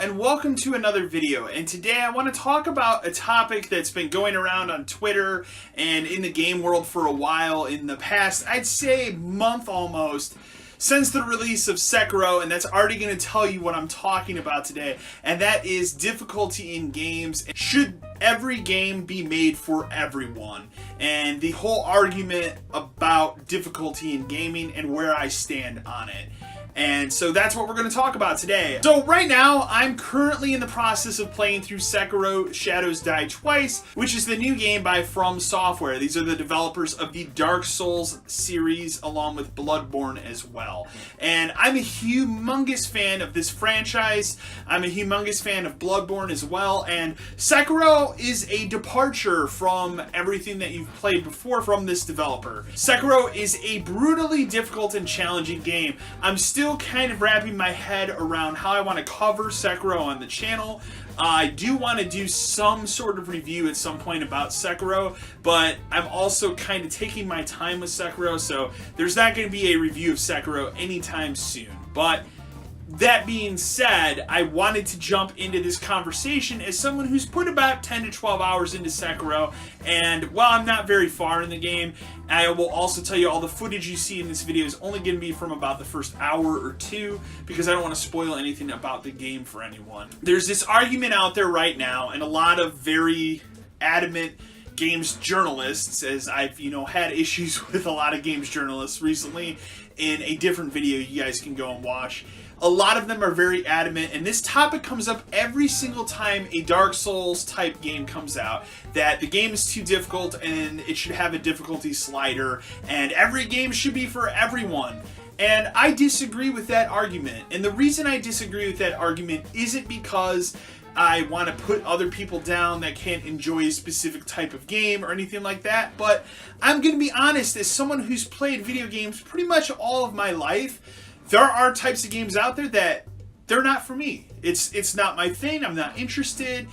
and welcome to another video. And today I want to talk about a topic that's been going around on Twitter and in the game world for a while in the past, I'd say month almost, since the release of Sekiro, and that's already going to tell you what I'm talking about today, and that is difficulty in games. Should every game be made for everyone? And the whole argument about difficulty in gaming and where I stand on it. And so that's what we're going to talk about today. So right now, I'm currently in the process of playing through Sekiro Shadows Die Twice, which is the new game by From Software. These are the developers of the Dark Souls series, along with Bloodborne as well. And I'm a humongous fan of this franchise. I'm a humongous fan of Bloodborne as well. And Sekiro is a departure from everything that you've played before from this developer. Sekiro is a brutally difficult and challenging game. I'm still kind of wrapping my head around how I want to cover Sekiro on the channel. I do want to do some sort of review at some point about Sekiro, but I'm also kind of taking my time with Sekiro, so there's not going to be a review of Sekiro anytime soon. But that being said, I wanted to jump into this conversation as someone who's put about 10 to 12 hours into Sekiro, and while I'm not very far in the game, I will also tell you all the footage you see in this video is only going to be from about the first hour or two, because I don't want to spoil anything about the game for anyone. There's this argument out there right now, and a lot of very adamant games journalists, as I've had issues with a lot of games journalists recently in a different video you guys can go and watch. A lot of them are very adamant, and this topic comes up every single time a Dark Souls type game comes out, that the game is too difficult and it should have a difficulty slider, and every game should be for everyone. And I disagree with that argument. And the reason I disagree with that argument isn't because I want to put other people down that can't enjoy a specific type of game or anything like that, but I'm going to be honest, as someone who's played video games pretty much all of my life, there are types of games out there that they're not for me. It's not my thing. I'm not interested.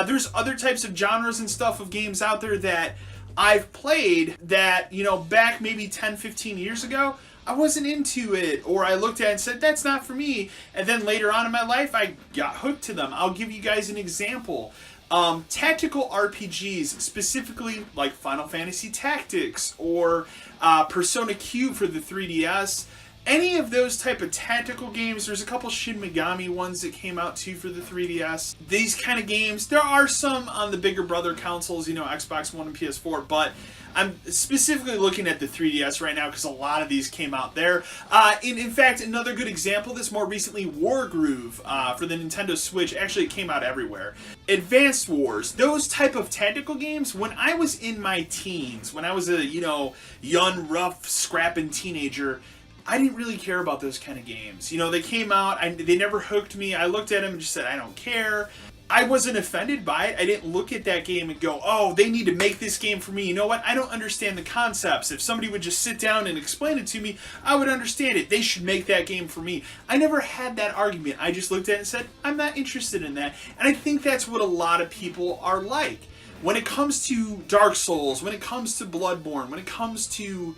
There's other types of genres and stuff of games out there that I've played that, back maybe 10, 15 years ago, I wasn't into it, or I looked at it and said, that's not for me. And then later on in my life, I got hooked to them. I'll give you guys an example. Tactical RPGs, specifically like Final Fantasy Tactics or Persona Q for the 3DS, any of those type of tactical games. There's a couple Shin Megami ones that came out too for the 3DS. These kind of games, there are some on the bigger brother consoles, Xbox One and PS4, but I'm specifically looking at the 3DS right now because a lot of these came out there. In fact, another good example, this more recently, Wargroove for the Nintendo Switch. Actually, it came out everywhere. Advanced Wars, those type of tactical games, when I was in my teens, when I was a, young, rough, scrapping teenager, I didn't really care about those kind of games. They came out, they never hooked me. I looked at them and just said, I don't care. I wasn't offended by it. I didn't look at that game and go, oh, they need to make this game for me. You know what? I don't understand the concepts. If somebody would just sit down and explain it to me, I would understand it. They should make that game for me. I never had that argument. I just looked at it and said, I'm not interested in that. And I think that's what a lot of people are like. When it comes to Dark Souls, when it comes to Bloodborne, when it comes to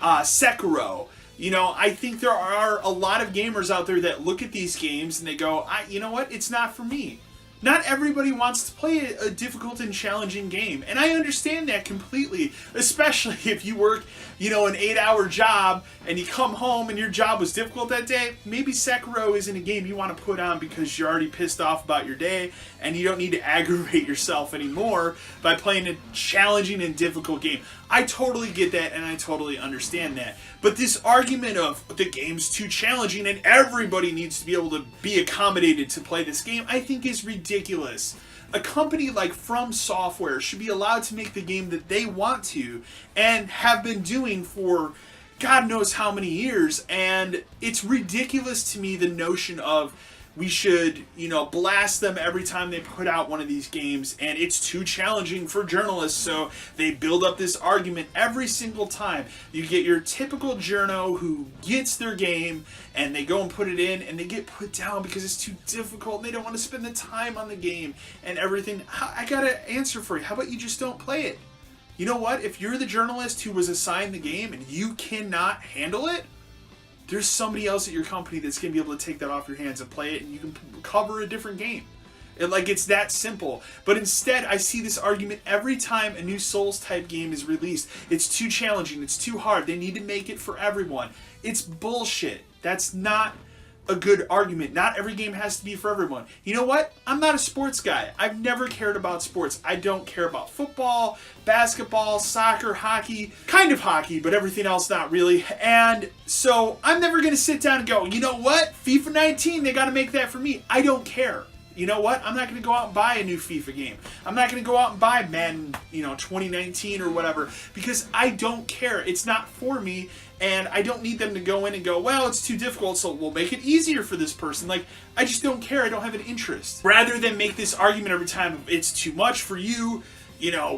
Sekiro, I think there are a lot of gamers out there that look at these games and they go, you know what? It's not for me. Not everybody wants to play a difficult and challenging game. And I understand that completely, especially if you work, an 8-hour job and you come home and your job was difficult that day. Maybe Sekiro isn't a game you want to put on because you're already pissed off about your day and you don't need to aggravate yourself anymore by playing a challenging and difficult game. I totally get that and I totally understand that. But this argument of the game's too challenging and everybody needs to be able to be accommodated to play this game, I think is ridiculous. A company like From Software should be allowed to make the game that they want to and have been doing for God knows how many years. And it's ridiculous to me, the notion of we should, blast them every time they put out one of these games, and it's too challenging for journalists, so they build up this argument every single time. You get your typical journo who gets their game, and they go and put it in, and they get put down because it's too difficult, and they don't want to spend the time on the game, and everything. I got an answer for you. How about you just don't play it? You know what? If you're the journalist who was assigned the game, and you cannot handle it, there's somebody else at your company that's going to be able to take that off your hands and play it, and you can cover a different game. It's that simple. But instead, I see this argument every time a new Souls-type game is released. It's too challenging. It's too hard. They need to make it for everyone. It's bullshit. That's not a good argument. Not every game has to be for everyone. You know what? I'm not a sports guy. I've never cared about sports. I don't care about football, basketball, soccer, hockey. Kind of hockey, but everything else not really. And so I'm never going to sit down and go, you know what? FIFA 19, they got to make that for me. I don't care. You know what? I'm not going to go out and buy a new FIFA game. I'm not going to go out and buy Madden, 2019 or whatever, because I don't care. It's not for me, and I don't need them to go in and go, well, it's too difficult, so we'll make it easier for this person. I just don't care. I don't have an interest. Rather than make this argument every time, it's too much for you,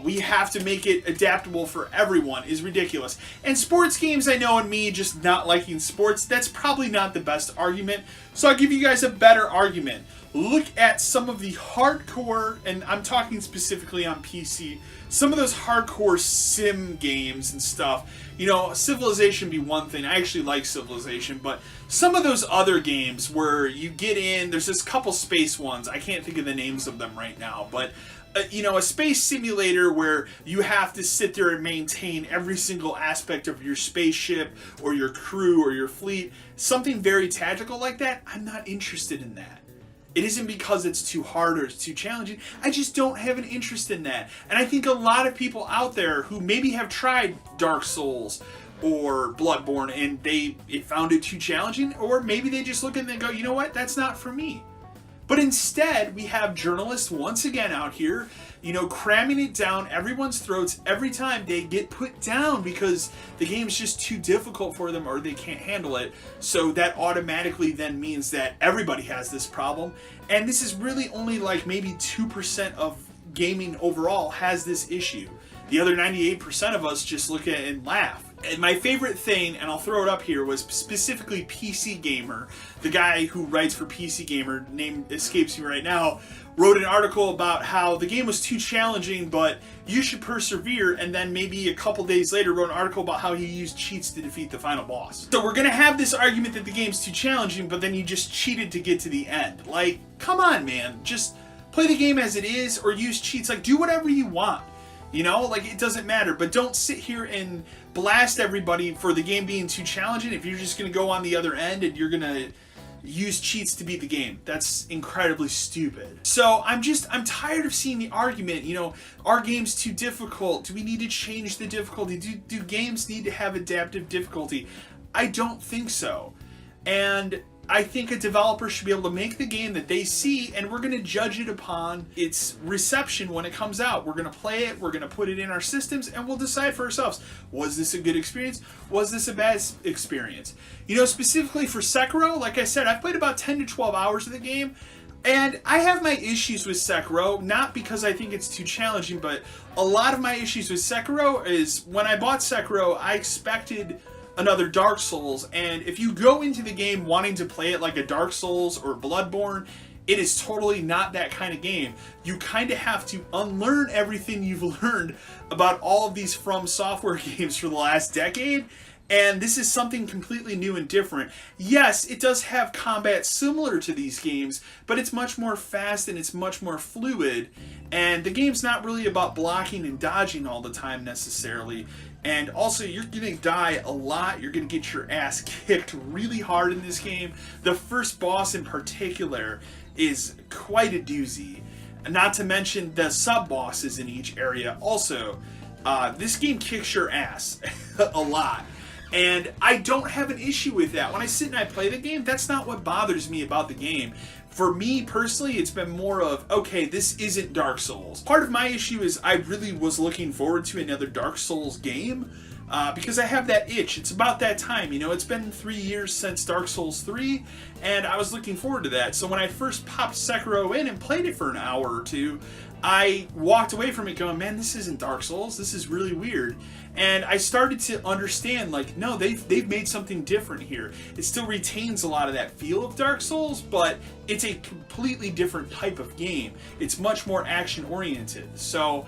we have to make it adaptable for everyone, is ridiculous. And sports games, I know, and me just not liking sports, that's probably not the best argument. So I'll give you guys a better argument. Look at some of the hardcore, and I'm talking specifically on PC, some of those hardcore sim games and stuff. Civilization be one thing. I actually like Civilization, but some of those other games where you get in, there's this couple space ones. I can't think of the names of them right now, but a space simulator where you have to sit there and maintain every single aspect of your spaceship or your crew or your fleet. Something very tactical like that, I'm not interested in that. It isn't because it's too hard or it's too challenging. I just don't have an interest in that. And I think a lot of people out there who maybe have tried Dark Souls or Bloodborne and they found it too challenging, or maybe they just look at it and go, you know what, that's not for me. But instead, we have journalists once again out here, cramming it down everyone's throats every time they get put down because the game's just too difficult for them or they can't handle it. So that automatically then means that everybody has this problem. And this is really only maybe 2% of gaming overall has this issue. The other 98% of us just look at it and laugh. And my favorite thing, and I'll throw it up here, was specifically PC Gamer. The guy who writes for PC Gamer, name escapes me right now, wrote an article about how the game was too challenging, but you should persevere, and then maybe a couple days later wrote an article about how he used cheats to defeat the final boss. So we're gonna have this argument that the game's too challenging, but then you just cheated to get to the end. Come on, man. Just play the game as it is, or use cheats. Do whatever you want. It doesn't matter, but don't sit here and blast everybody for the game being too challenging if you're just going to go on the other end and you're going to use cheats to beat the game. That's incredibly stupid. So I'm tired of seeing the argument, are games too difficult? Do we need to change the difficulty? Do games need to have adaptive difficulty? I don't think so. And I think a developer should be able to make the game that they see, and we're going to judge it upon its reception when it comes out. We're going to play it, we're going to put it in our systems, and we'll decide for ourselves. Was this a good experience? Was this a bad experience? Specifically for Sekiro, like I said, I've played about 10 to 12 hours of the game, and I have my issues with Sekiro, not because I think it's too challenging, but a lot of my issues with Sekiro is when I bought Sekiro, I expected another Dark Souls, and if you go into the game wanting to play it like a Dark Souls or Bloodborne, it is totally not that kind of game. You kind of have to unlearn everything you've learned about all of these From Software games for the last decade, and this is something completely new and different. Yes, it does have combat similar to these games, but it's much more fast and it's much more fluid, and the game's not really about blocking and dodging all the time necessarily. And also, you're going to die a lot. You're going to get your ass kicked really hard in this game. The first boss in particular is quite a doozy. Not to mention the sub-bosses in each area. Also, this game kicks your ass a lot. And I don't have an issue with that. When I sit and I play the game, that's not what bothers me about the game. For me personally, it's been more of, okay, this isn't Dark Souls. Part of my issue is I really was looking forward to another Dark Souls game because I have that itch. It's about that time, it's been 3 years since Dark Souls 3, and I was looking forward to that. So when I first popped Sekiro in and played it for an hour or two, I walked away from it going, man, this isn't Dark Souls. This is really weird. And I started to understand, no, they've made something different here. It still retains a lot of that feel of Dark Souls, but it's a completely different type of game. It's much more action-oriented. So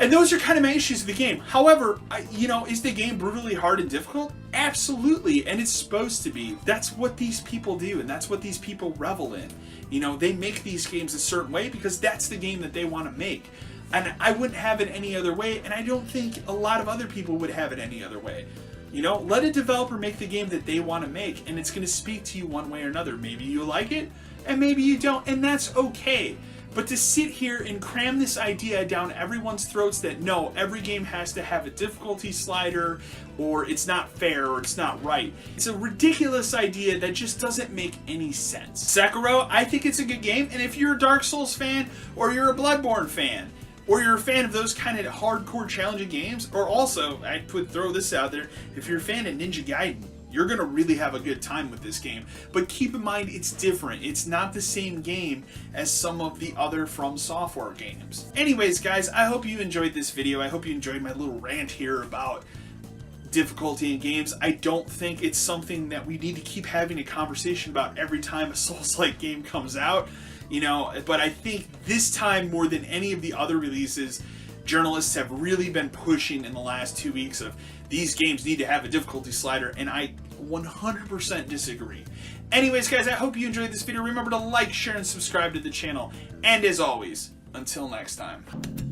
And those are kind of my issues with the game. However, is the game brutally hard and difficult? Absolutely, and it's supposed to be. That's what these people do, and that's what these people revel in. They make these games a certain way because that's the game that they want to make. And I wouldn't have it any other way, and I don't think a lot of other people would have it any other way. Let a developer make the game that they want to make, and it's going to speak to you one way or another. Maybe you like it, and maybe you don't, and that's okay. But to sit here and cram this idea down everyone's throats that no, every game has to have a difficulty slider, or it's not fair, or it's not right. It's a ridiculous idea that just doesn't make any sense. Sekiro, I think it's a good game, and if you're a Dark Souls fan, or you're a Bloodborne fan, or you're a fan of those kind of hardcore challenging games, or also, I could throw this out there, if you're a fan of Ninja Gaiden, you're going to really have a good time with this game. But keep in mind, it's different. It's not the same game as some of the other From Software games. Anyways, guys, I hope you enjoyed this video. I hope you enjoyed my little rant here about difficulty in games. I don't think it's something that we need to keep having a conversation about every time a Souls-like game comes out. But I think this time, more than any of the other releases, journalists have really been pushing in the last 2 weeks of these games need to have a difficulty slider, and I 100% disagree. Anyways, guys, I hope you enjoyed this video. Remember to like, share, and subscribe to the channel. And as always, until next time.